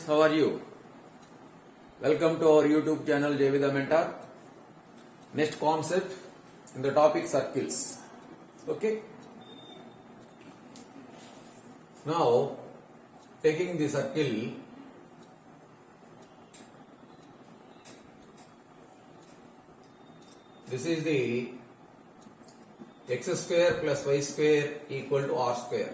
students, how are you? Welcome to our YouTube channel J the Mentor. Next concept in the topic circles. Okay. Now taking the circle, this is the x square plus y square equal to r square.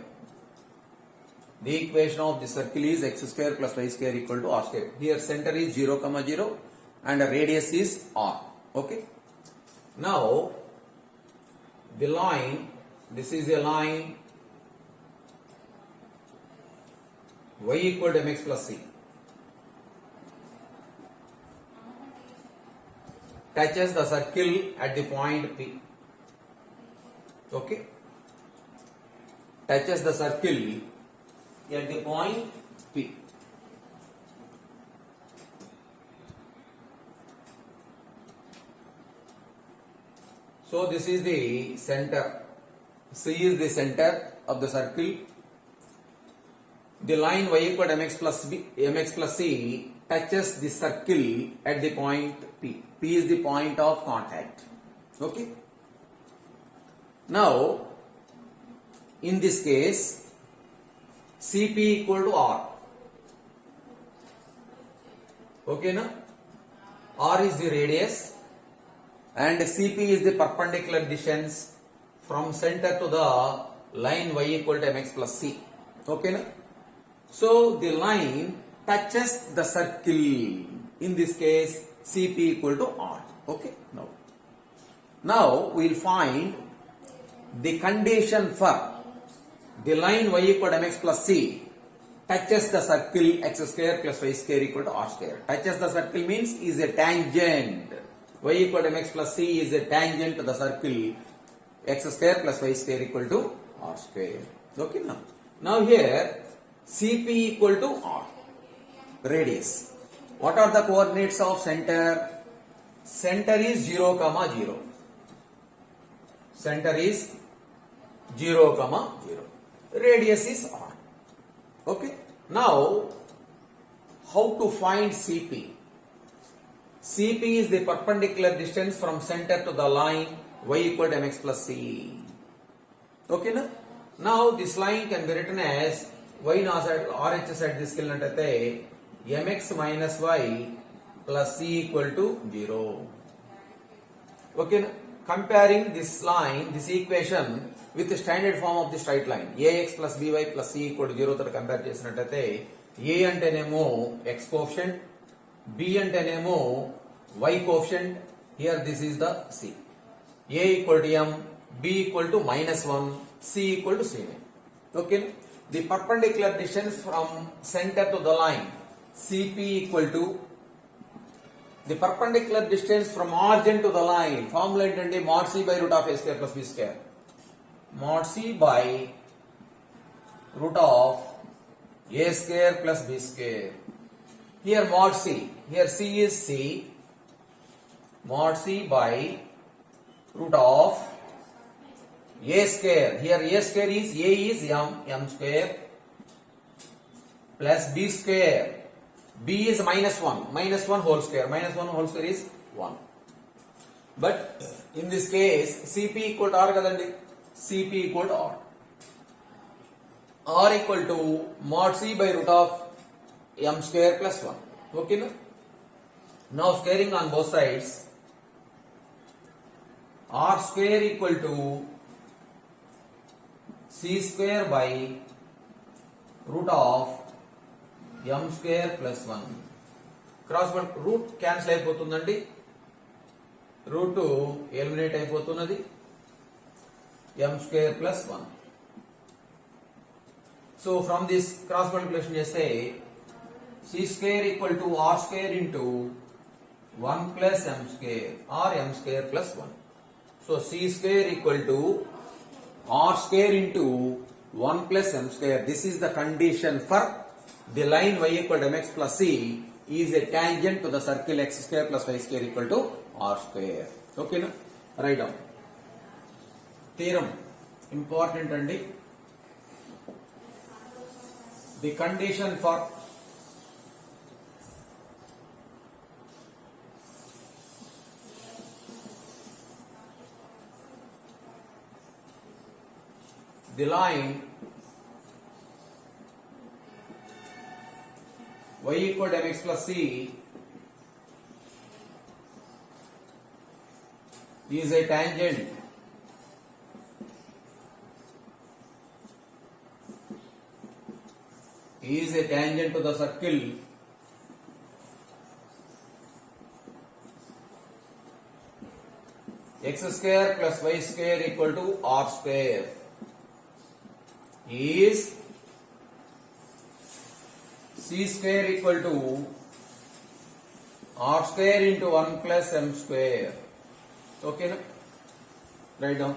The equation of the circle is x square plus y square equal to r square. Here center is 0, 0 and the radius is r. Okay. Now the line, this is a line y equal to mx plus c. Touches the circle at the point P. Okay. Touches the circle at the point P. So this is the center. C is the center of the circle. The line y equal to mx plus c touches the circle at the point P. P is the point of contact. Okay. Now, in this case, Cp equal to R. Okay, na? R is the radius and Cp is the perpendicular distance from center to the line y equal to mx plus c. Okay, na? So, the line touches the circle. In this case, Cp equal to R. Okay, now we will find the condition for the line y equal to mx plus c touches the circle x square plus y square equal to r square. Touches the circle means is a tangent. Y equal to mx plus c is a tangent to the circle x square plus y square equal to r square. Okay, now here Cp equal to r, radius. What are the coordinates of center? Center is 0, 0. Center is 0, 0. Radius is r. Okay. Now, how to find Cp? Cp is the perpendicular distance from center to the line y equal to mx plus c. Okay, na? Now, this line can be written as y naught at RHS at this kilnattate mx minus y plus c equal to 0. Okay, na? Comparing this line, this equation with the standard form of the straight line ax plus by plus c equal to 0 తో compare చేసినట్లయితే a అంటేనేమో x coefficient, b అంటేనేమో y coefficient, here this is the c. a equal to m, b equal to -1, c equal to c. Okay, the perpendicular distance from center to the line Cp equal to the perpendicular distance from origin to the line. Formula ఏంటంటే mod c by root of a square plus b square. Mod c by root of a square plus b square. Here mod c, here c is c. Mod c by root of a square. Here a square is a is m square plus b square. B is -1 whole square. -1 whole square is 1. But in this case, Cp equal to R kadandi. Cp equal to R. R equal to mod C by root of m square plus 1. Okay, no? Now squaring on both sides. R square equal to C square by root of m square plus 1. Cross root cancel అయిపోతుందండి. Root eliminate అయిపోతున్నది. m square plus 1. So from this cross multiplication చేస్తే c square equal to r square into 1 plus m square or m square plus 1. So c square equal to r square into 1 plus m square. This is the condition for the line y equal to mx plus c is a tangent to the circle x square plus y square equal to r square. Okay, na? Write down. Theorem. Important andi. The condition for the line y equal to mx plus c is a tangent to the circle x square plus y square equal to r square is c square equal to r square into 1 plus m square. Okay, na? Write down.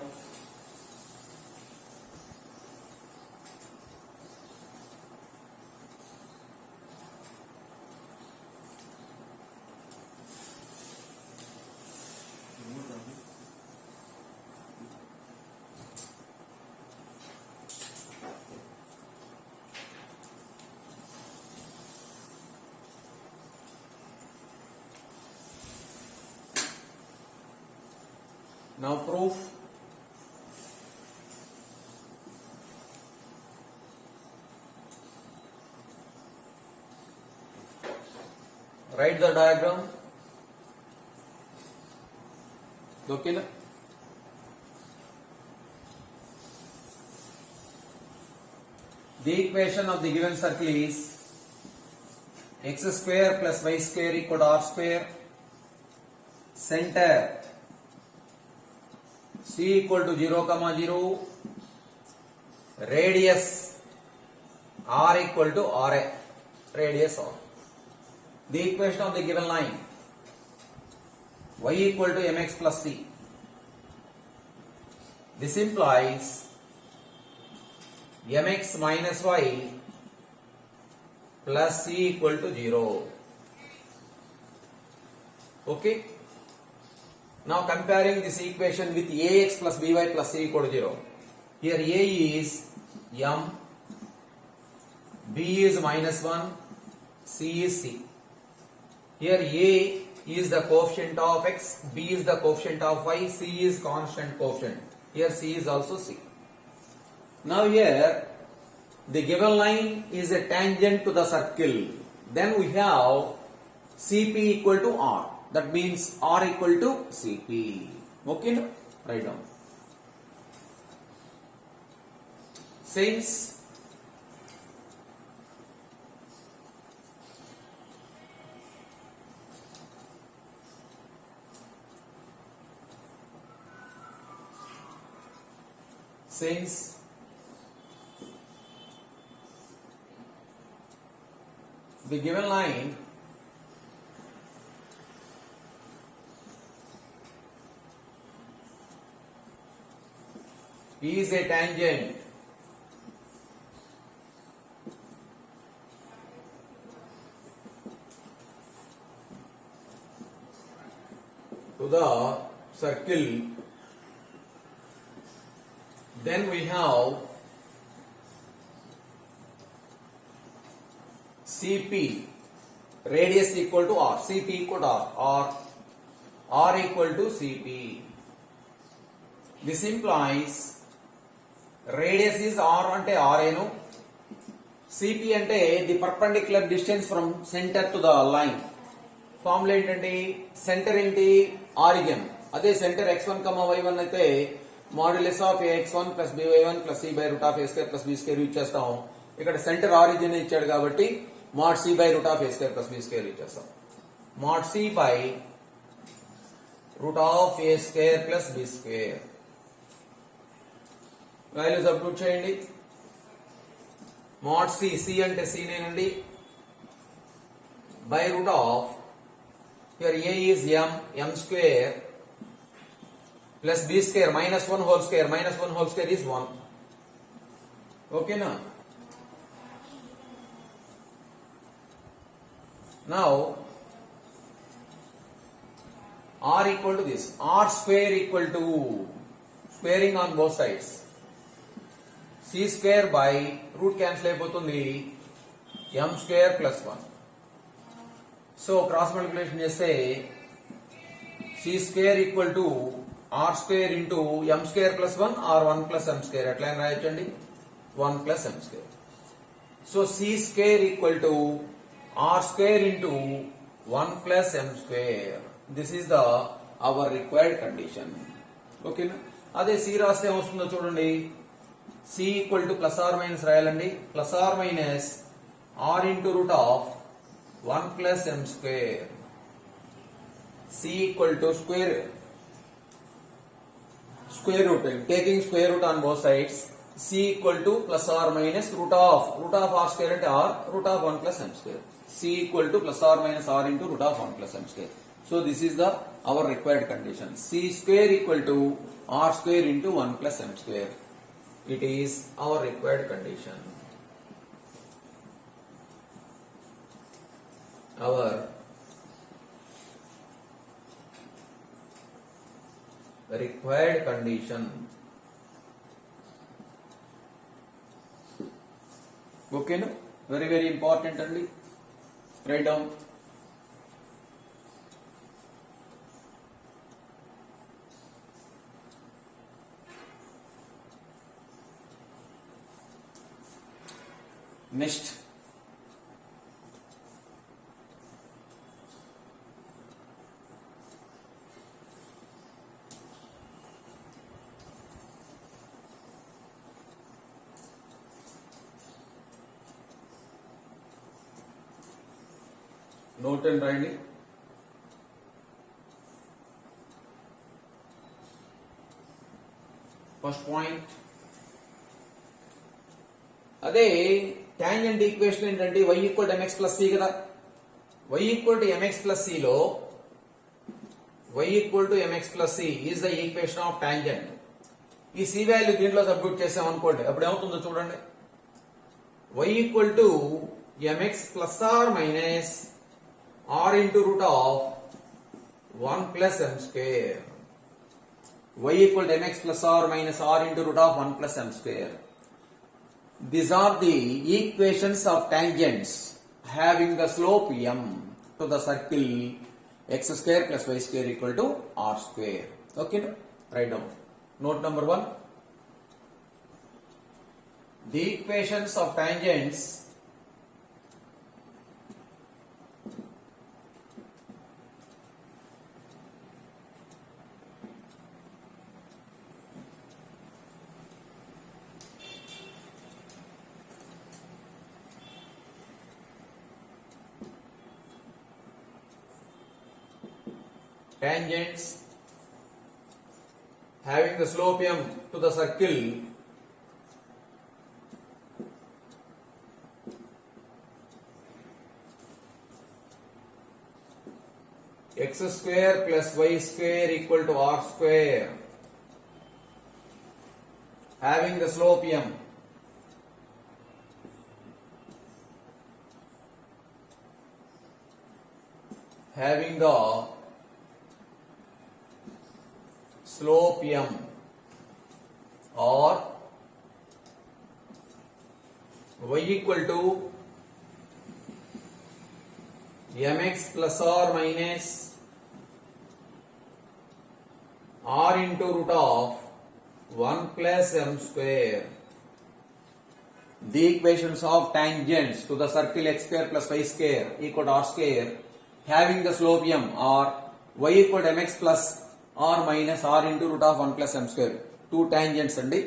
Now proof. Write the diagram. Okay, na? The equation of the given circle is x square plus y square equal to r square. Center c equal to 0, 0. Radius r equal to ra. Radius r. The equation of the given line y equal to mx plus c. This implies mx minus y plus c equal to 0. Okay. Now comparing this equation with ax plus by plus c equal to 0. Here a is m, b is minus 1, c is c. Here a is the coefficient of x, b is the coefficient of y, c is constant coefficient. Here c is also c. Now here the given line is a tangent to the circle. Then we have Cp equal to r. That means r equal to Cp. Okay, no? Write down. Since the given line is a tangent to the circle, then we have Cp, radius equal to r, Cp equal to r equal to Cp. This implies radius is r ante r enu, Cp ante the perpendicular distance from center to the line. Formula ఏంటంటే center ఏంటి origin, అదే center x1, y1 అయితే modulus of ax1 plus by1 plus c by root of a square plus b square use చేస్తాం. ఇక్కడ center origin ఇచ్చాడు కాబట్టి mod c by root of a square plus b square use చేస్తాం. mod c by root of a square plus b square. Value substitute చేయండి. mod c, c అంటే c నేనండి, by root of, here a is m square plus b square minus 1 whole square, minus 1 whole square is 1. Okay na? Now r equal to this, r square equal to, squaring on both sides, c square by root cancel అయిపోతుంది, m square plus 1. So cross multiplication చేస్తే c square equal to r square into m square plus 1 or 1 plus m square ఎట్లా రాయొచ్చండి 1 plus m square. So c square equal to r square into 1 plus m square. This is the our required condition. Okay na? అదే c రాస్తే ఏమొస్తుందో చూడండి. c equal to plus or minus రాయాలండి. Plus or minus r into root of 1 plus m square. c equal to square root, taking square root on both sides, c equal to plus or minus root of r square and r, root of 1 plus m square. c equal to plus or minus r into root of 1 plus m square. So this is the our required condition. C square equal to r square into 1 plus m square. It is our required condition. Our required condition. Okay, no? Very, very important only. Write down. Next. Note and writing. First point. అదే tangent equation ఏంటంటే y equal to mx plus c కదా. y equal to mx plus c లో y equal to mx plus c is the equation of tangent. ఈ c value దీంట్లో substitute చేసాం అనుకోండి, అప్పుడు ఏమవుతుందో చూడండి. y equal to mx plus or minus r into root of 1 plus m square. Y equal to mx plus r minus r into root of 1 plus m square. These are the equations of tangents having the slope m to the circle x square plus y square equal to r square. Okay, write down. Note number 1. The equations of tangents having the slope m to the circle x square plus y square equal to r square, having the slope m having the slope m or y equal to mx plus or minus r into root of 1 plus m square. The equations of tangents to the circle x square plus y square equal to r square having the slope m or y equal to mx plus r minus r into root of 1 plus m square. Two tangents అండి.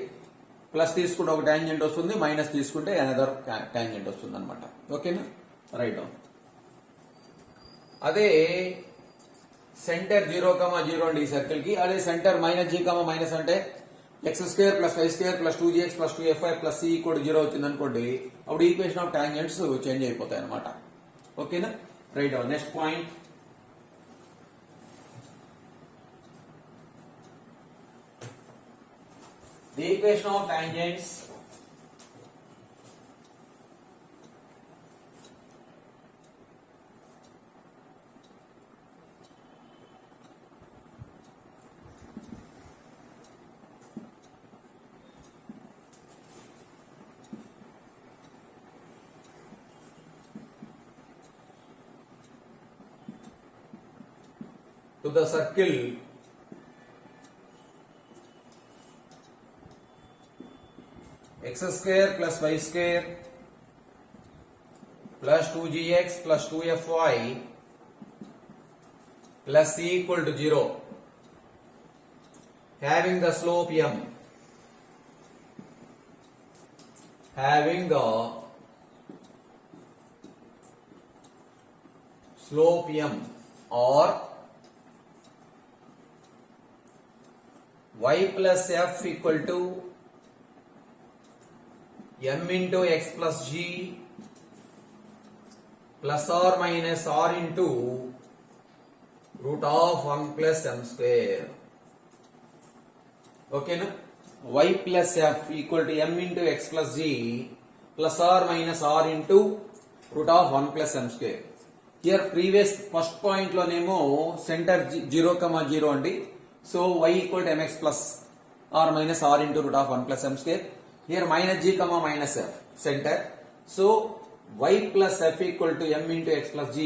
Plus తీసుకుంటే ఒక tangent వస్తుంది, minus తీసుకుంటే another tangent వస్తుంది అనమాట. ఓకేనా, right down. అదే centre 0,0 అండి ఈ సర్కిల్ కి. అదే సెంటర్ మైనస్ g, మైనస్ అంటే x square plus y square plus 2gx plus 2fy plus c equal 0 వచ్చింది అనుకోండి, అప్పుడు ఈక్వేషన్ ఆఫ్ టాంజెంట్స్ చేంజ్ అయిపోతాయి అనమాట. ఓకేనా, right down. Next point, the equation of tangents to the circle x square plus y square plus 2gx plus 2fy plus c equal to 0, having the slope m, having the slope m, or y plus f equal to m into x plus g plus or minus r into root of 1 plus m square. Okay na? Y plus f equal to m into x plus g plus or minus r into root of 1 plus m square. Here previous first point lo nemo center 0, 0 andi. So y equal to mx plus or minus r into root of 1 plus m square. Here minus g, minus f center. So y plus f equal to m into x plus g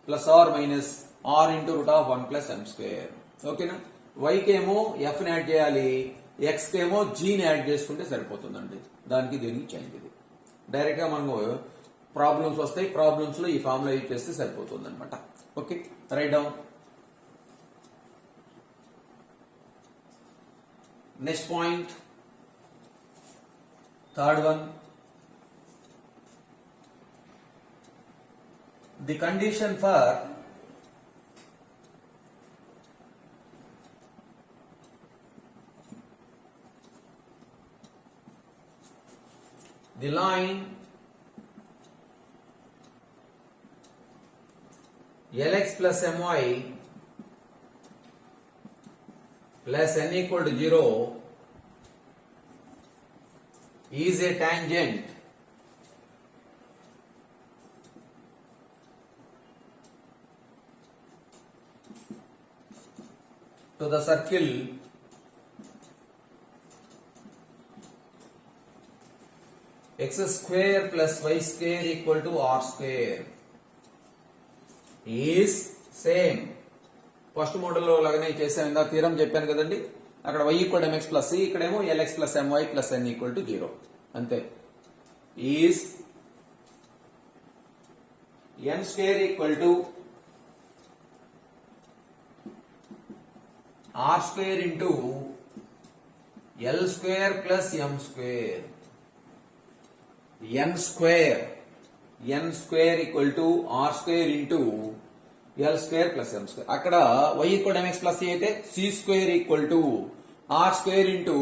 plus or minus r into root of 1 plus m square. Okay na? y కేమో f ని add చేయాలి, x కేమో g ని add చేసుకుంటే సరిపోతుందండి. దానికి దీనికి change ఇది. డైరెక్ట్ గా మనము ప్రాబ్లమ్స్ వస్తాయి, ప్రాబ్లమ్స్ లో ఈ ఫార్ములా యూజ్ చేస్తే సరిపోతుంది అనమాట. Okay, write down. Next point, third one, the condition for the line Lx plus my plus n equal to 0 is a tangent to the circle x square plus y square equal to r square is same. First మోడల్లో లాగానే చేసాం, ఇందా theorem చెప్పాను కదండి. అక్కడ y equal mx plus c, ఇక్కడేమో lx plus my plus n equal to 0 అంతే. Is n square equal to r square into l square plus m square. n square equal to r square into l square plus m square. అక్కడ y equal mx plus c అయితే c square equal to r square into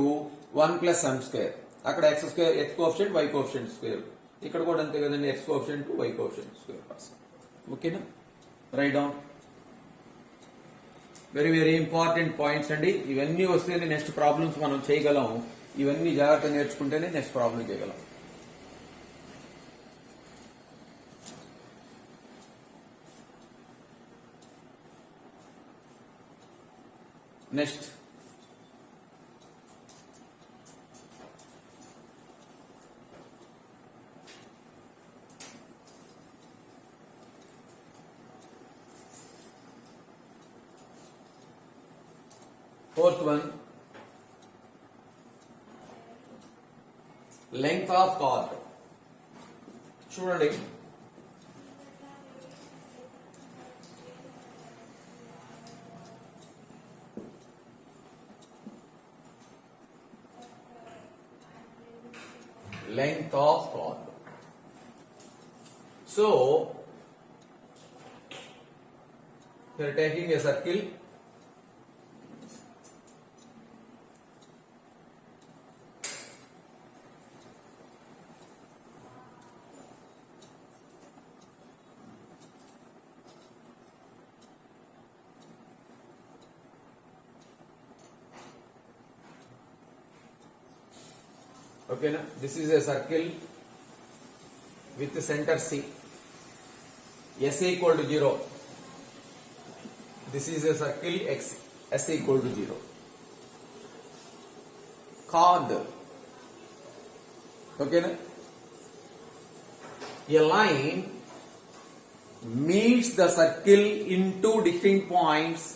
1 plus m square. అక్కడ x square, x coefficient, y coefficient square. ఇక్కడ కూడా అంతే కదండి, x coefficient, y coefficient square person. ఓకేనా? Right down. Very very important points అండి. ఇవన్నీ వస్తేనే నెక్స్ట్ ప్రాబ్లమ్స్ మనం చేయగలం. ఇవన్నీ జాగ్రత్తగా నేర్చుకుంటేనే నెక్స్ట్ ప్రాబ్లం చేయగలం. Next fourth one, length of chord. చూడండి, length of chord. So we are taking a circle. Okay, na? This is a circle with the center C. S equal to 0. This is a circle X. S equal to 0. Chord. Okay, na? A line meets the circle in two distinct points.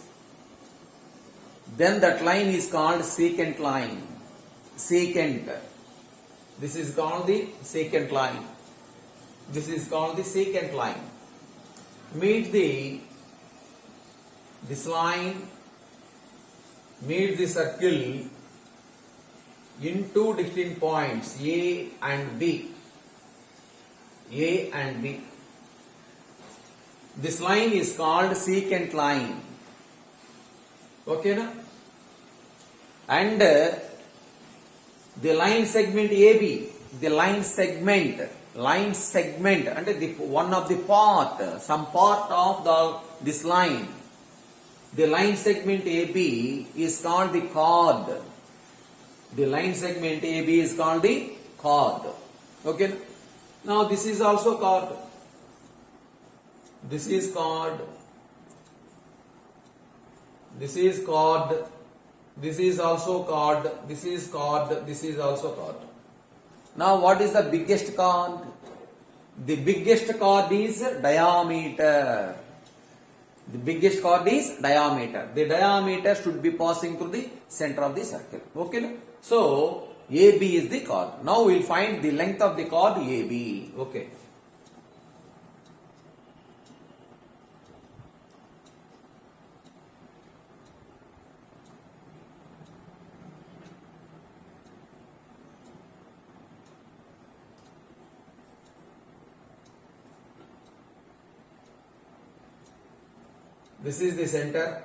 Then that line is called secant line. Secant. This is called the secant line. This is called the secant line. Meet this line meet the circle in two distinct points A and B. A and B. This line is called secant line. Okay, na? And the line segment AB, the line segment, and one of the part, some part of this line, the line segment AB is called the chord. The line segment AB is called the chord. Okay. Now this is also chord. This is chord. This is chord. This is also chord. This is chord. This is also chord. Now what is the biggest chord? The biggest chord is diameter. The biggest chord is diameter. The diameter should be passing through the center of the circle. Okay. So AB is the chord. Now we will find the length of the chord AB. Okay. This is the center.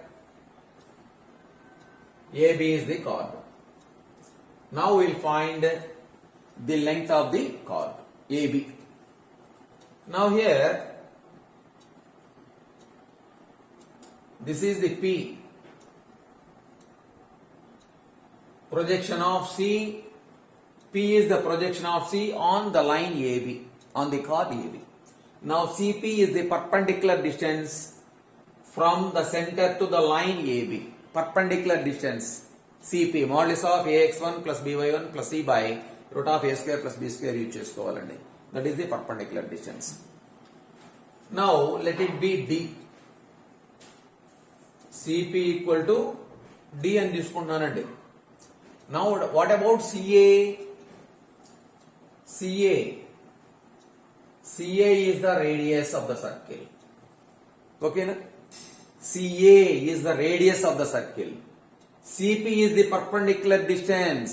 AB is the chord. Now we will find the length of the chord AB. Now here, this is the P. Projection of C. P is the projection of C on the line AB, on the chord AB. Now CP is the perpendicular distance from the center to the line AB. Perpendicular distance. CP, modulus of AX1 plus BY1 plus C by root of A square plus B square use చేసుకోవాలండి. That is the perpendicular distance. Now let it be D. CP equal to D అని తీసుకుంటున్నానండి. Now what about CA? CA is the radius of the circle. Okay na? CA is the radius of the circle. CP is the perpendicular distance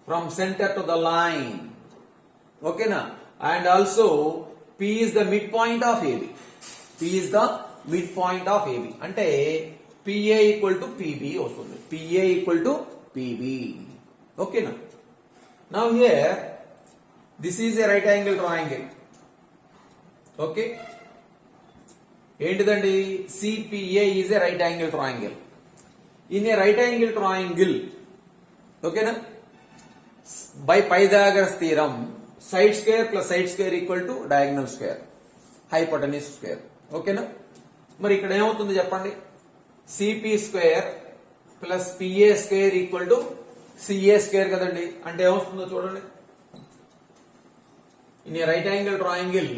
from center to the line. Okay na? And also P is the midpoint of AB. P is the midpoint of AB. అంటే PA equal to PB వస్తుంది. PA equal to PB. Okay na? Now here, this is a right angle triangle. Okay? ఏంటిదండి? CPA is a right angle triangle. In a right angle triangle, okay na? By Pythagoras theorem, side square plus side square equal to diagonal square, hypotenuse square. Okay na? మరి ఇక్కడ ఏమవుతుంది చెప్పండి? CP square plus PA square equal to CA square కదండి. అంటే ఏమొస్తుందో చూడండి. In a right angle triangle,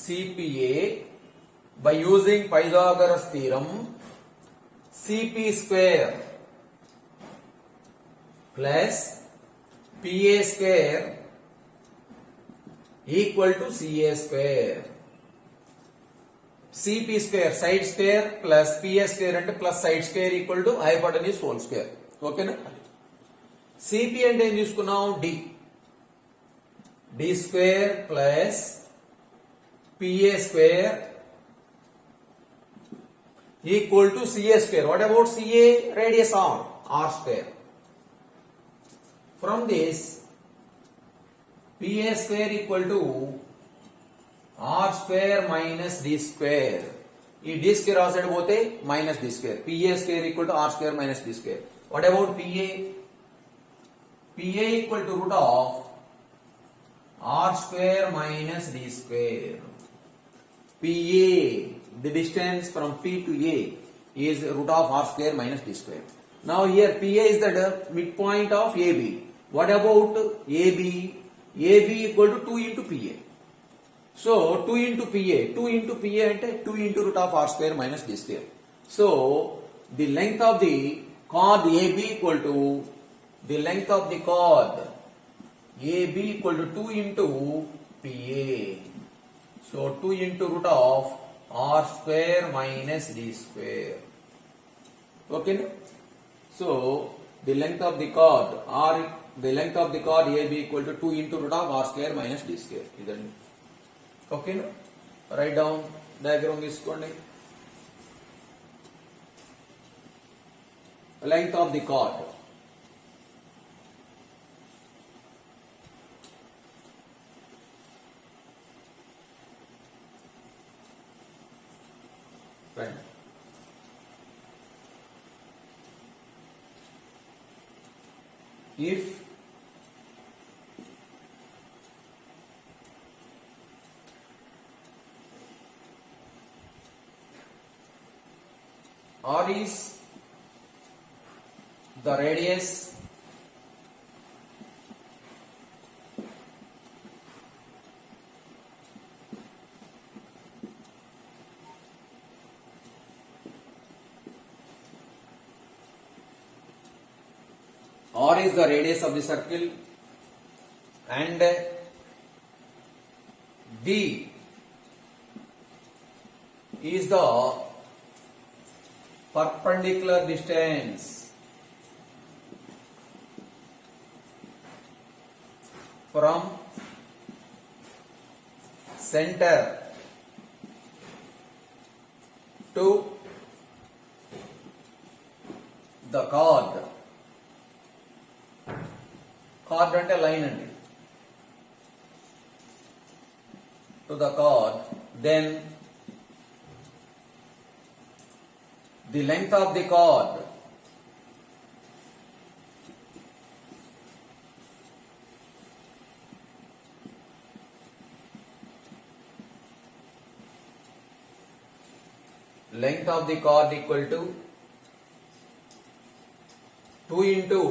CPA, by using Pythagoras theorem, CP square plus PA square equal to CA square. CP square side square plus PA square అంటే plus side square equal to hypotenuse whole square. ఓకేనా? CP అంటే ఏం తీసుకున్నాం? D square plus PA square equal to CA square. What about CA? Radius R square. From this, PA square equal to R square minus D square. ఈ D square ఆ side పోతే minus D square. PA square equal to R square minus D square. What about PA? PA equal to root of R square minus D square. PA, the distance from P to A, is root of R square minus D square. Now here PA is the midpoint of AB. What about AB? AB equal to 2 into PA. So 2 into PA అంటే 2 into root of R square minus D square. So the length of the chord AB equal to the length of the chord AB equal to 2 into PA. So 2 into root of R square minus D square. Okay. So the length of the chord AB equal to 2 into root of R square minus D square. Okay. Write down diagram తీసుకోండి. Length of the chord. Right. If R is the radius R is the radius of the circle and D is the perpendicular distance from center to the chord. Chord అంటే line అండి. To the chord, then the length of the chord equal to 2 into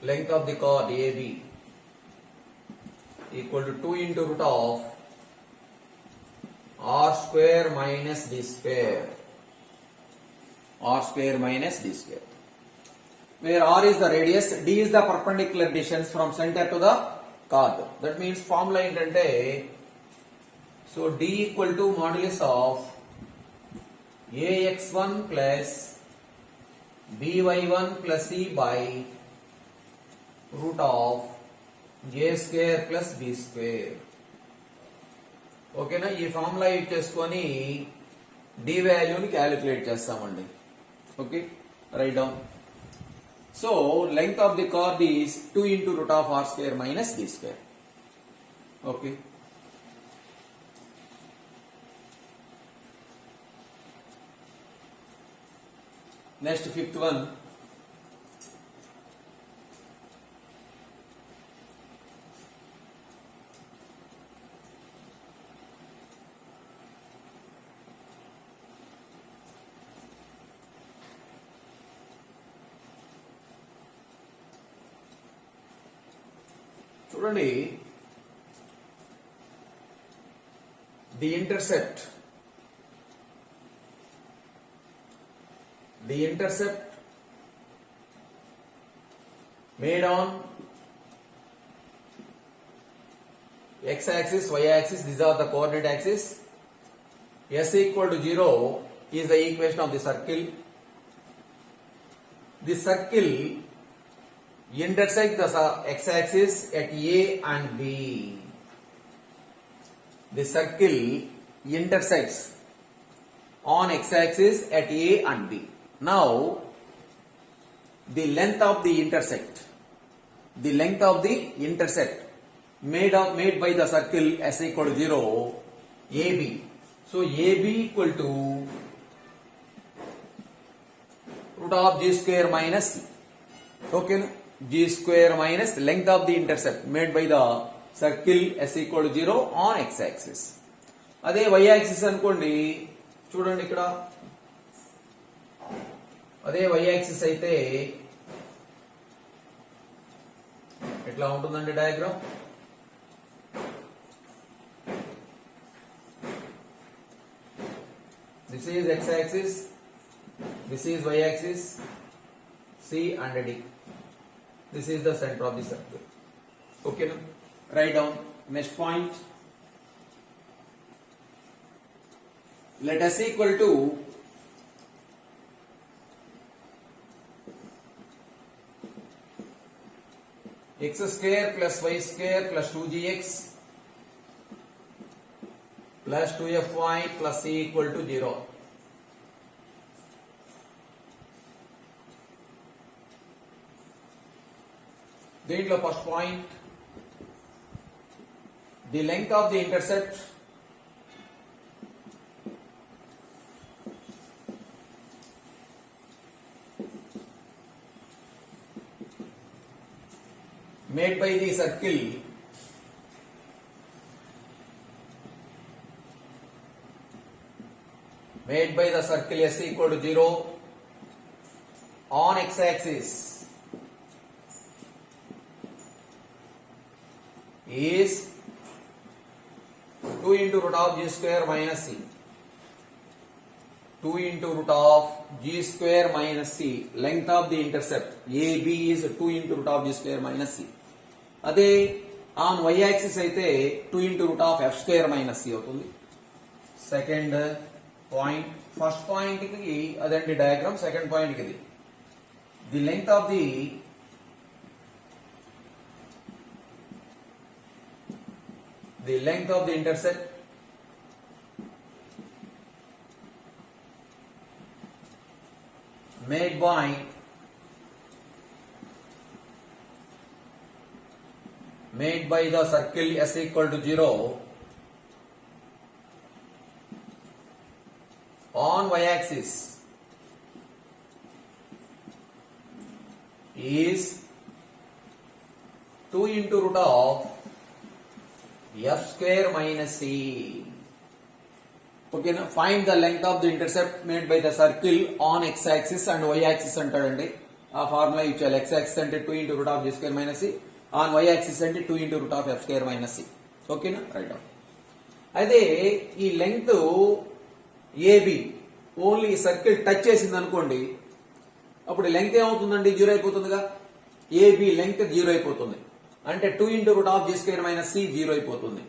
length of the chord AB equal to 2 into root of R square minus D square. R square minus D square. Where R is the radius, D is the perpendicular distance from center to the chord. That means formula ఏంటంటే, so D equal to modulus of AX1 plus BY1 plus C by root of A square plus B square. ఓకేనా? ఈ formula use చేసుకొని D వాల్యూని calculate చేస్తామండి. Okay, write down. So length of the card is 2 into root of R square minus D square. Okay, next fifth one. చూడండి, the intercept made on x-axis, y-axis, these are the coordinate axis. S equal to 0 is the equation of the circle. The circle intersect the x-axis at A and B. The circle intersects on x-axis at A and B. Now, the length of the intersect made by the circle S equal to 0, AB. So AB equal to root of G square minus C. Okay, G square minus the length of the intercept made by the circle S equal to 0 on x-axis. అదే y-axis అనుకోండి, చూడండి ఇక్కడ, అదే y-axis అయితే ఎట్లా ఉంటుందండి diagram? This is x-axis, this is y-axis, C and D. This is the center of the circle. Okay, now write down next point. Let S equal to x square plus y square plus 2gx plus 2fy plus c equal to 0. దీంట్లో first point, the length of the intercept made by the circle S equal to 0 on x-axis is 2 into root of g square minus c. 2 into root of g square minus c. Length of the intercept AB is 2 into root of g square minus c. అదే on y axis అయితే 2 into root of f square minus c అవుతుంది. Second point, first point కి అదండి diagram, second point కి ఇది. The length of the intercept made by the circle S equal to 0 on y axis is 2 into root of f square minus c. Okay, now find the length of the intercept made by the circle on x axis and y axis అంటాడండి. ఆ formula ఇచ్చాలి. x axis అంటే 2 into root of g square minus c, on y axis అంటే 2 into root of f square minus c. ఓకేనా, right down. అదే ఈ length AB only circle touch చేసింది అనుకోండి, అప్పుడు length ఏమవుతుందండి? 0 అయిపోతుందిగా. AB లెంగ్త్ 0 అయిపోతుంది. అంటే 2 into root of g square minus c 0 అయిపోతుంది.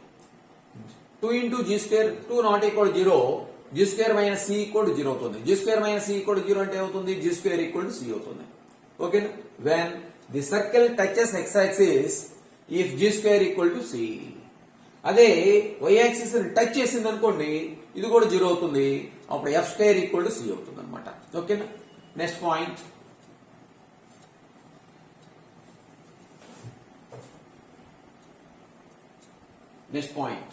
2 into g square 2 not equal to 0, g square minus c equal to 0 అవుతుంది. g square minus c equal to 0 అంటే ఏమవుతుంది? g square equal to c అవుతుంది. ఓకేనా, when the circle touches x axis if g square equal to c. అదే y axis touch చేసింది అనుకోండి, ఇది కూడా 0 అవుతుంది. అప్పుడు f square equal to c అవుతుంది అనమాట. ఓకేనా, నెక్స్ట్ పాయింట్, నెక్స్ట్ పాయింట్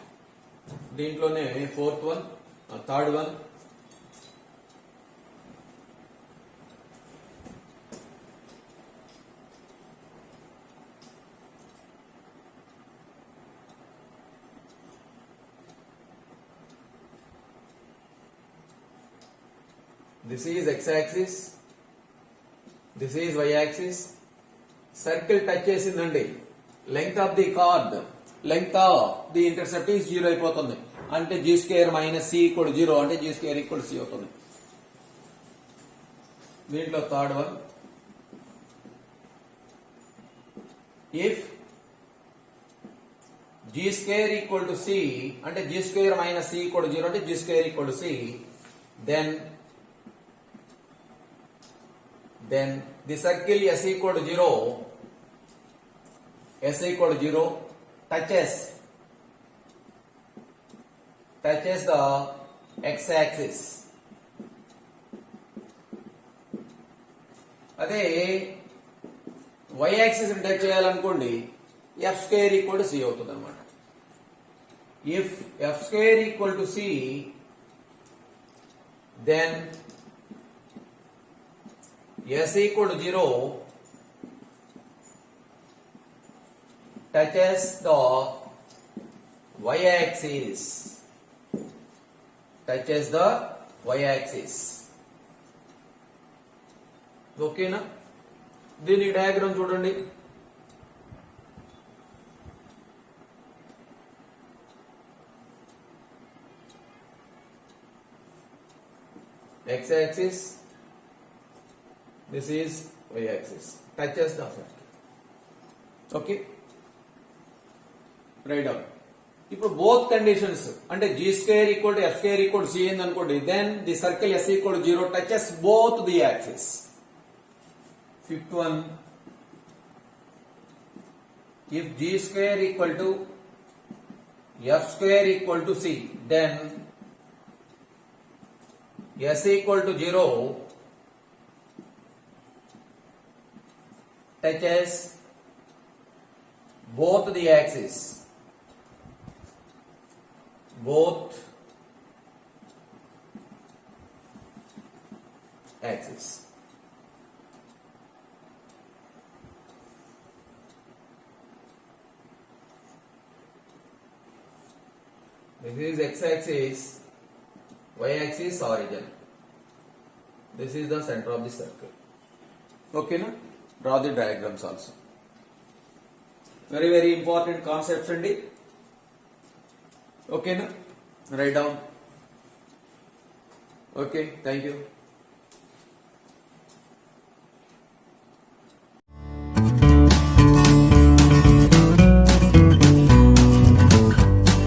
దీంట్లోనే fourth one, third one. This is x-axis, this is y-axis. Circle touch చేసిందండి, length of the chord, length of the intercept is 0 అయిపోతుంది. అంటే g square minus c equal to 0 అంటే g square equal to c అవుతుంది. దీంట్లో third one, if g square equal to c అంటే g square minus c equal to 0 అంటే g square equal to c, then the circle S equal to 0, S equal to 0 touches the x-axis. అదే y-axis touch చేయాలనుకోండి, f square equal to c అవుతుంది అనమాట. If f square equal to c, then S equal to 0 touches the y-axis, touches the y-axis. ఓకేనా, దీని diagram చూడండి. x-axis, this is y-axis, touches the circle. Okay write down. ఇప్పుడు both conditions అంటే g square equal to f square equal to c అయింది అనుకోండి, then the circle s equal to 0 touches both the axis. Fifth one, if g square equal to f square equal to c, then s equal to 0 touches both the axis, both axis. This is x-axis, y-axis origin. This is the center of the circle. Okay, na? Draw the diagrams also. Very, very important concepts andi. Okay, na? Write down. Okay, thank you.